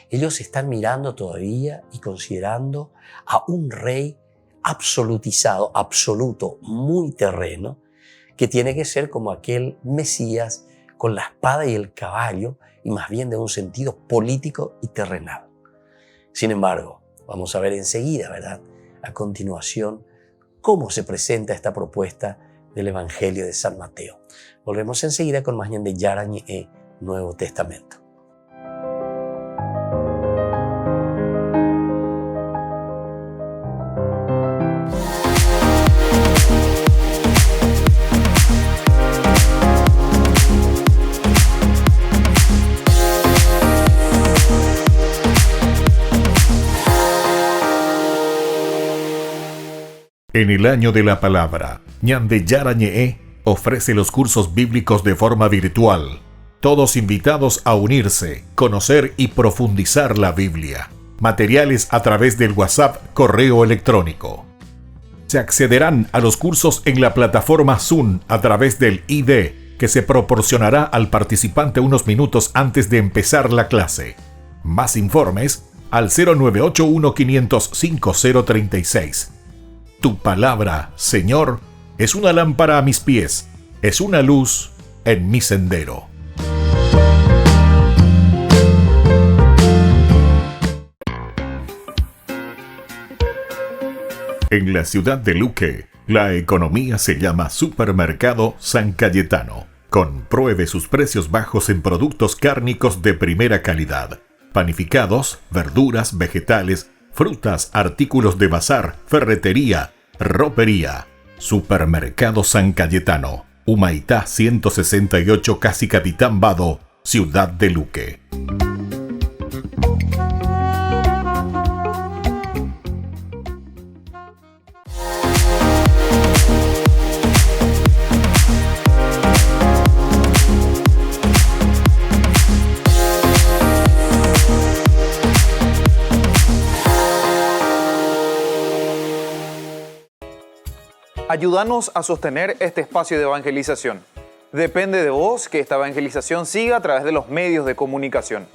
Speaker 1: Ellos están mirando todavía y considerando a un rey absolutizado, absoluto, muy terreno, que tiene que ser como aquel Mesías con la espada y el caballo, y más bien de un sentido político y terrenal. Sin embargo, vamos a ver enseguida, ¿verdad?, a continuación, cómo se presenta esta propuesta del Evangelio de San Mateo. Volvemos enseguida con más de Yarañe Nuevo Testamento.
Speaker 2: En el año de la palabra, Ñande Yarañe ofrece los cursos bíblicos de forma virtual. Todos invitados a unirse, conocer y profundizar la Biblia. Materiales a través del WhatsApp, correo electrónico. Se accederán a los cursos en la plataforma Zoom a través del ID, que se proporcionará al participante unos minutos antes de empezar la clase. Más informes al 0981 505 036. Tu palabra, Señor, es una lámpara a mis pies, es una luz en mi sendero. En la ciudad de Luque, la economía se llama Supermercado San Cayetano. Compruebe sus precios bajos en productos cárnicos de primera calidad. Panificados, verduras, vegetales, frutas, artículos de bazar, ferretería, ropería. Supermercado San Cayetano, Humaitá 168, Casi Capitán Vado, Ciudad de Luque.
Speaker 5: Ayúdanos a sostener este espacio de evangelización. Depende de vos que esta evangelización siga a través de los medios de comunicación.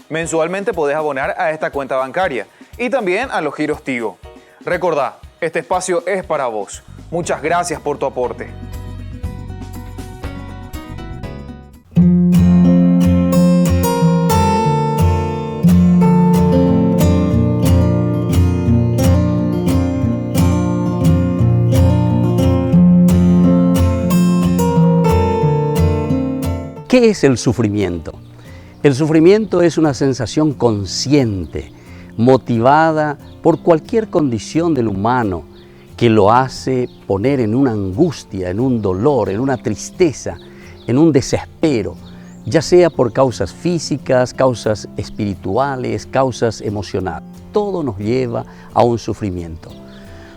Speaker 5: Mensualmente podés abonar a esta cuenta bancaria y también a los giros Tigo. Recordá, este espacio es para vos. Muchas gracias por tu aporte.
Speaker 1: ¿Qué es el sufrimiento? El sufrimiento es una sensación consciente, motivada por cualquier condición del humano que lo hace poner en una angustia, en un dolor, en una tristeza, en un desespero, ya sea por causas físicas, causas espirituales, causas emocionales. Todo nos lleva a un sufrimiento.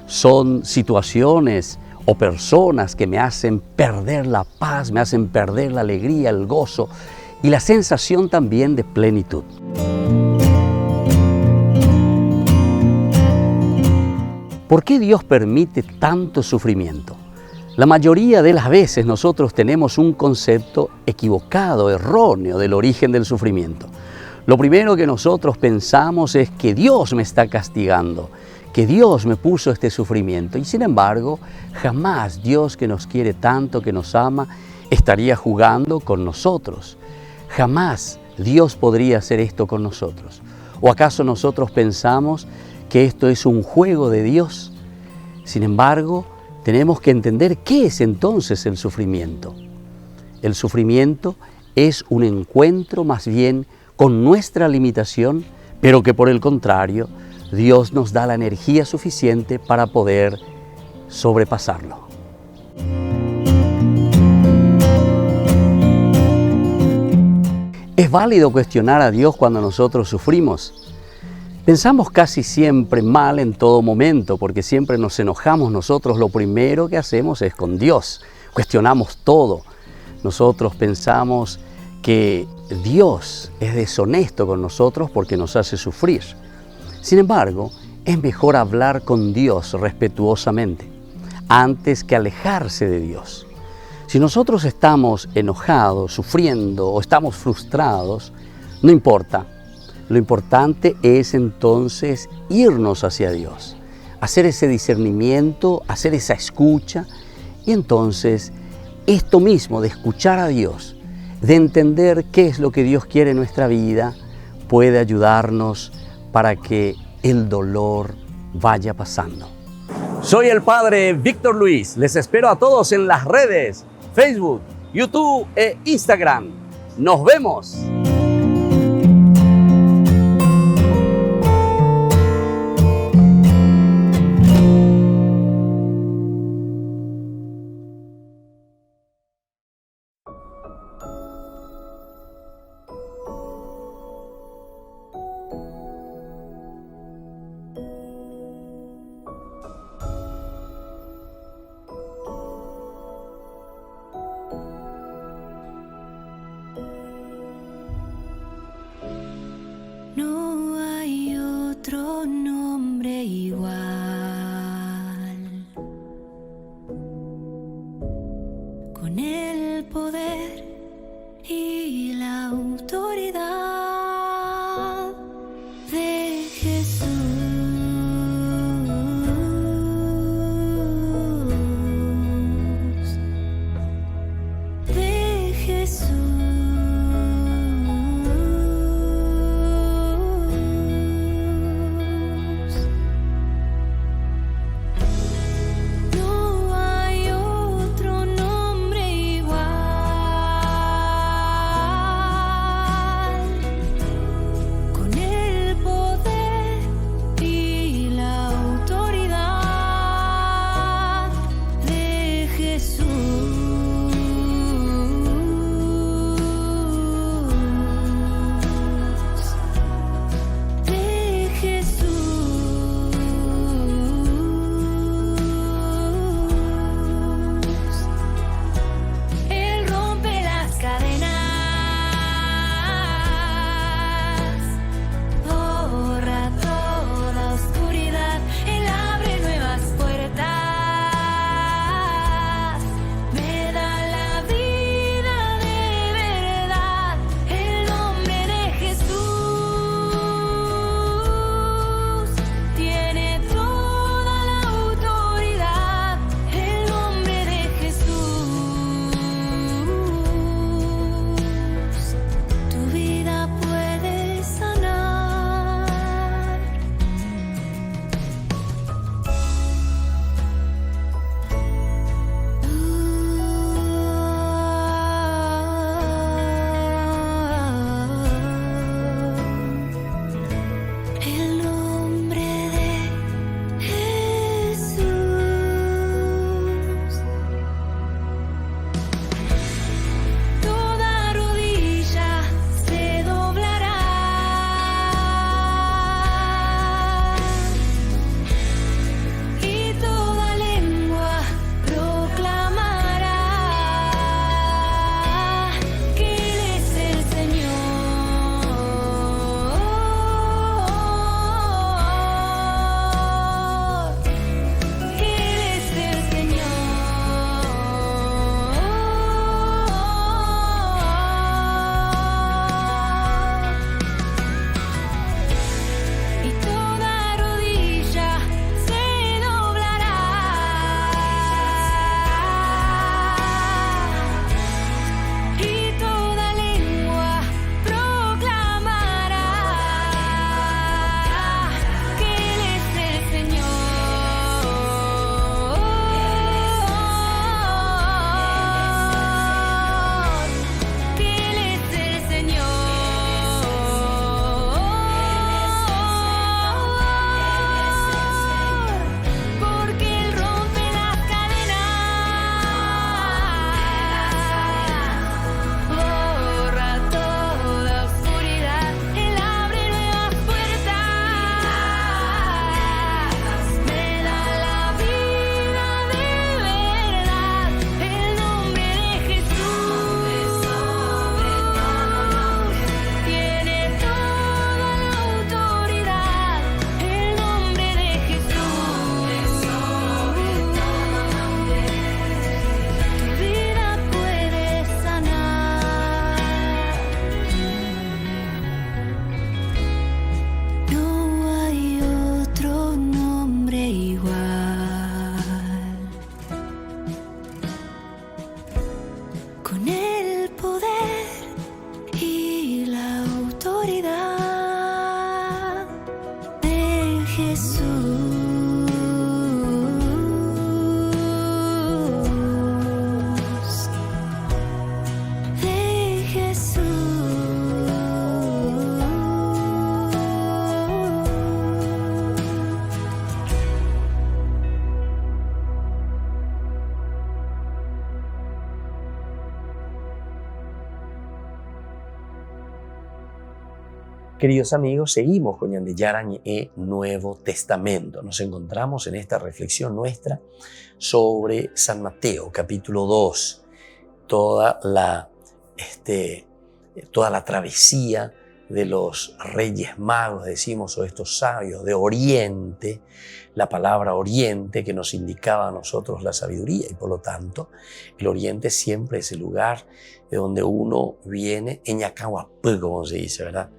Speaker 1: Son situaciones o personas que me hacen perder la paz, me hacen perder la alegría, el gozo y la sensación también de plenitud. ¿Por qué Dios permite tanto sufrimiento? La mayoría de las veces nosotros tenemos un concepto equivocado, erróneo del origen del sufrimiento. Lo primero que nosotros pensamos es que Dios me está castigando, que Dios me puso este sufrimiento. Y sin embargo, jamás Dios, que nos quiere tanto, que nos ama, estaría jugando con nosotros. Jamás Dios podría hacer esto con nosotros. ¿O acaso nosotros pensamos que esto es un juego de Dios? Sin embargo, tenemos que entender qué es entonces el sufrimiento. El sufrimiento es un encuentro más bien con nuestra limitación, pero que por el contrario, Dios nos da la energía suficiente para poder sobrepasarlo. Es válido cuestionar a Dios cuando nosotros sufrimos. Pensamos casi siempre mal en todo momento, porque siempre nos enojamos nosotros. Lo primero que hacemos es con Dios. Cuestionamos todo. Nosotros pensamos que Dios es deshonesto con nosotros porque nos hace sufrir. Sin embargo, es mejor hablar con Dios respetuosamente antes que alejarse de Dios. Si nosotros estamos enojados, sufriendo o estamos frustrados, no importa. Lo importante es entonces irnos hacia Dios, hacer ese discernimiento, hacer esa escucha, y entonces esto mismo de escuchar a Dios, de entender qué es lo que Dios quiere en nuestra vida, puede ayudarnos para que el dolor vaya pasando. Soy el Padre Víctor Luis. Les espero a todos en las redes, Facebook, YouTube e Instagram. ¡Nos vemos!
Speaker 4: No hay otro nombre igual, con el poder y la autoridad de Jesús, de Jesús.
Speaker 1: queridos amigos, seguimos con Yandeyaran e Nuevo Testamento. Nos encontramos en esta reflexión nuestra sobre San Mateo, capítulo 2, toda la travesía de los reyes magos, decimos, o estos sabios de Oriente, la palabra Oriente que nos indicaba a nosotros la sabiduría, y por lo tanto el Oriente siempre es el lugar de donde uno viene, Eñacahuapú, como se dice, ¿verdad?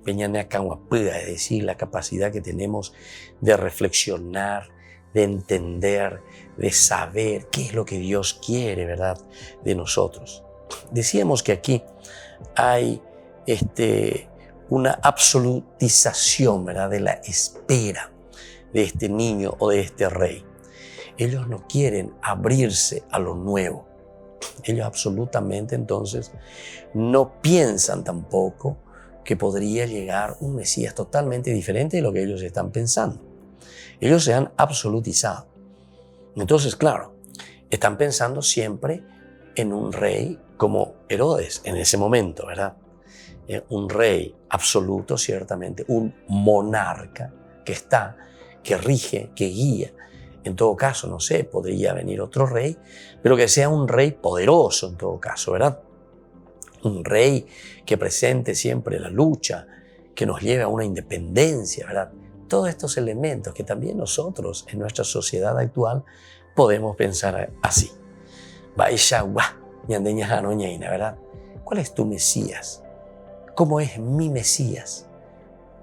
Speaker 1: Peñaneacahuapú, es decir, la capacidad que tenemos de reflexionar, de entender, de saber qué es lo que Dios quiere, ¿verdad?, de nosotros. Decíamos que aquí hay una absolutización, ¿verdad?, de la espera de este niño o de este rey. Ellos no quieren abrirse a lo nuevo. Ellos absolutamente entonces no piensan tampoco que podría llegar un Mesías totalmente diferente de lo que ellos están pensando. Ellos se han absolutizado. Entonces, claro, están pensando siempre en un rey como Herodes en ese momento, ¿verdad? Un rey absoluto, ciertamente, un monarca que rige, que guía. En todo caso, no sé, podría venir otro rey, pero que sea un rey poderoso en todo caso, ¿verdad? Un rey que presente siempre la lucha, que nos lleve a una independencia, ¿verdad? Todos estos elementos que también nosotros en nuestra sociedad actual podemos pensar así. ¿Verdad? ¿Cuál es tu Mesías? ¿Cómo es mi Mesías?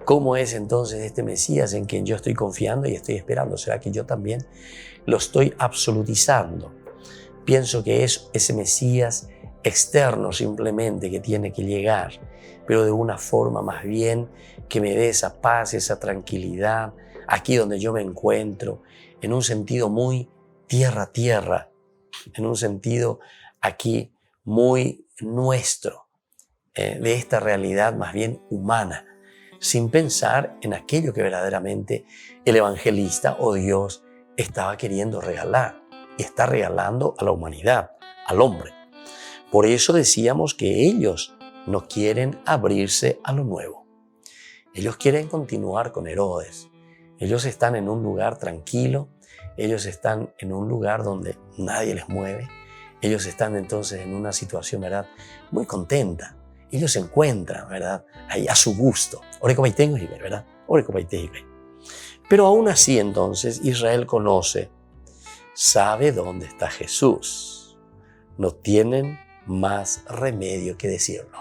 Speaker 1: ¿Cómo es entonces este Mesías en quien yo estoy confiando y estoy esperando? ¿Será que yo también lo estoy absolutizando? Pienso que es ese Mesías externo simplemente que tiene que llegar, pero de una forma más bien que me dé esa paz, esa tranquilidad, aquí donde yo me encuentro, en un sentido muy tierra a tierra, en un sentido aquí muy nuestro, de esta realidad más bien humana, sin pensar en aquello que verdaderamente el evangelista o Dios estaba queriendo regalar y está regalando a la humanidad, al hombre. Por eso decíamos que ellos no quieren abrirse a lo nuevo. Ellos quieren continuar con Herodes. Ellos están en un lugar tranquilo, ellos están en un lugar donde nadie les mueve, ellos están entonces en una situación, ¿verdad?, muy contenta. Ellos se encuentran, ¿verdad?, ahí a su gusto. ¿Verdad? Pero aún así entonces Israel conoce, sabe dónde está Jesús. No tienen más remedio que decirlo.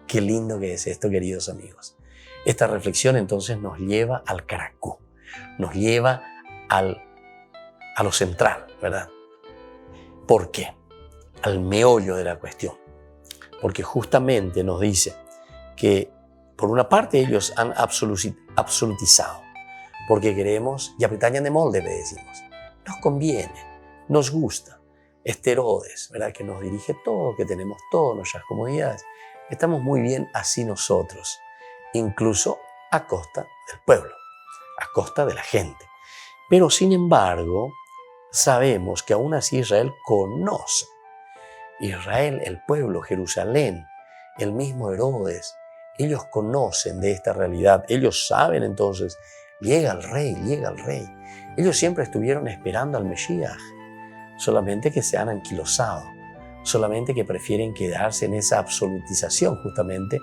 Speaker 1: Qué lindo que es esto, queridos amigos. Esta reflexión entonces nos lleva al caracú, nos lleva a lo central, ¿verdad? ¿Por qué? Al meollo de la cuestión. Porque justamente nos dice que por una parte ellos han absolutizado, porque queremos, y apretañan de molde, le decimos, nos conviene, nos gusta. Este Herodes, ¿verdad?, que nos dirige todo, que tenemos todas nuestras comodidades. Estamos muy bien así nosotros, incluso a costa del pueblo, a costa de la gente. Pero sin embargo, sabemos que aún así Israel conoce. Israel, el pueblo, Jerusalén, el mismo Herodes, ellos conocen de esta realidad. Ellos saben entonces, llega el rey, llega el rey. Ellos siempre estuvieron esperando al Mesías, solamente que se han anquilosado, solamente que prefieren quedarse en esa absolutización justamente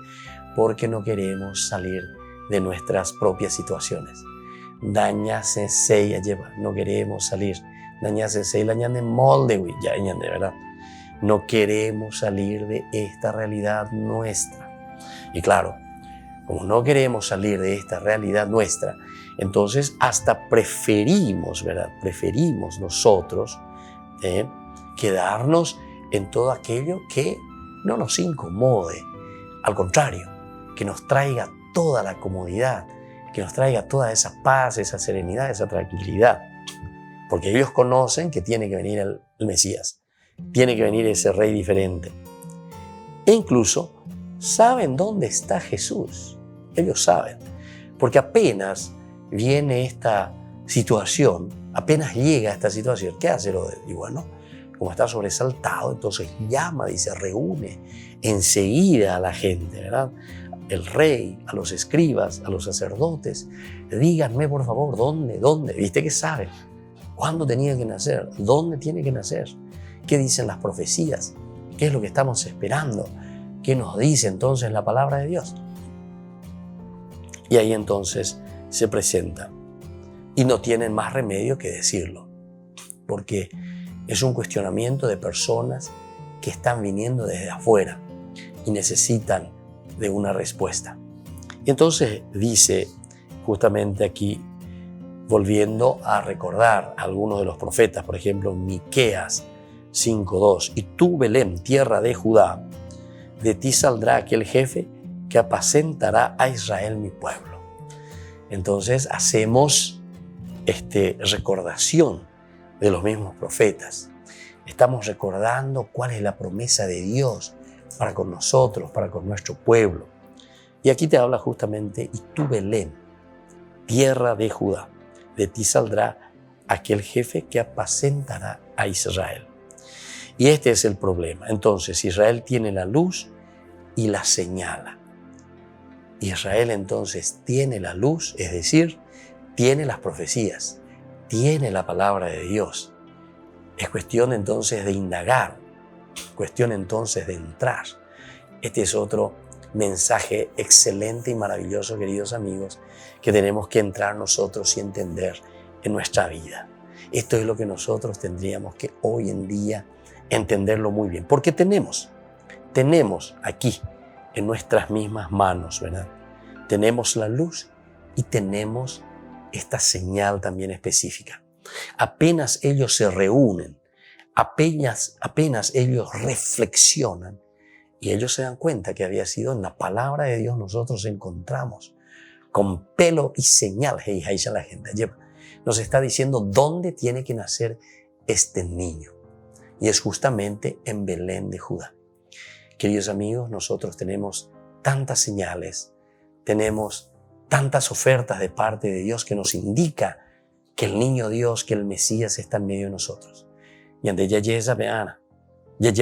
Speaker 1: porque no queremos salir de nuestras propias situaciones. Dañase seya lleva, no queremos salir. Dañase seya la ñande molde, ya ñande, ¿verdad? No queremos salir de esta realidad nuestra. Y claro, como no queremos salir de esta realidad nuestra, entonces hasta preferimos, ¿verdad? Preferimos nosotros quedarnos en todo aquello que no nos incomode. Al contrario, que nos traiga toda la comodidad, que nos traiga toda esa paz, esa serenidad, esa tranquilidad. Porque ellos conocen que tiene que venir el Mesías, tiene que venir ese rey diferente. E incluso saben dónde está Jesús. Ellos saben, porque apenas viene esta situación, apenas llega esta situación, ¿qué hace Herodes? Y bueno, como está sobresaltado, entonces llama y se reúne enseguida a la gente, ¿verdad? el rey, a los escribas, a los sacerdotes, díganme por favor, ¿dónde? ¿Viste que saben? ¿Cuándo tenía que nacer? ¿Dónde tiene que nacer? ¿Qué dicen las profecías? ¿Qué es lo que estamos esperando? ¿Qué nos dice entonces la palabra de Dios? Y ahí entonces se presenta. Y no tienen más remedio que decirlo, porque es un cuestionamiento de personas que están viniendo desde afuera y necesitan de una respuesta. Y entonces dice justamente aquí, volviendo a recordar a algunos de los profetas, por ejemplo, Miqueas 5:2, y tú, Belén, tierra de Judá, de ti saldrá aquel jefe que apacentará a Israel mi pueblo. Entonces hacemos recordación de los mismos profetas. Estamos recordando cuál es la promesa de Dios para con nosotros, para con nuestro pueblo. Y aquí te habla justamente, y tú, Belén, tierra de Judá, de ti saldrá aquel jefe que apacentará a Israel. Y este es el problema. Entonces Israel tiene la luz y la señala. Israel entonces tiene la luz, es decir, tiene las profecías, tiene la palabra de Dios. Es cuestión entonces de indagar, cuestión entonces de entrar. Este es otro mensaje excelente y maravilloso, queridos amigos, que tenemos que entrar nosotros y entender en nuestra vida. Esto es lo que nosotros tendríamos que hoy en día entenderlo muy bien, porque tenemos aquí en nuestras mismas manos, ¿verdad? Tenemos la luz y tenemos esta señal también específica. Apenas ellos se reúnen, apenas ellos reflexionan y ellos se dan cuenta que había sido en la palabra de Dios nosotros encontramos con pelo y señal. Hey, ahí ya la gente lleva. Nos está diciendo dónde tiene que nacer este niño. Y es justamente en Belén de Judá. Queridos amigos, nosotros tenemos tantas señales, tenemos tantas ofertas de parte de Dios que nos indica que el niño Dios, que el Mesías está en medio de nosotros. Y ante ella esa veana, y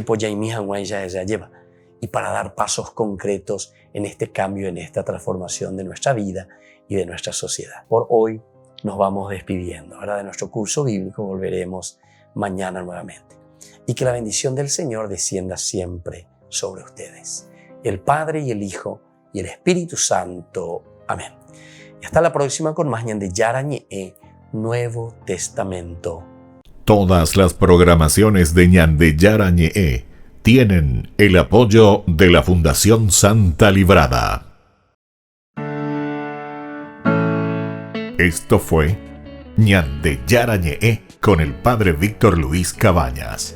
Speaker 1: para dar pasos concretos en este cambio, en esta transformación de nuestra vida y de nuestra sociedad. Por hoy nos vamos despidiendo. Ahora de nuestro curso bíblico volveremos mañana nuevamente. Y que la bendición del Señor descienda siempre sobre ustedes. El Padre y el Hijo y el Espíritu Santo. Amén. Y hasta la próxima con más de Yarañe, Nuevo Testamento.
Speaker 2: Todas las programaciones de Ñande Yarañe tienen el apoyo de la Fundación Santa Librada. Esto fue Ñande Yarañe con el Padre Víctor Luis Cabañas.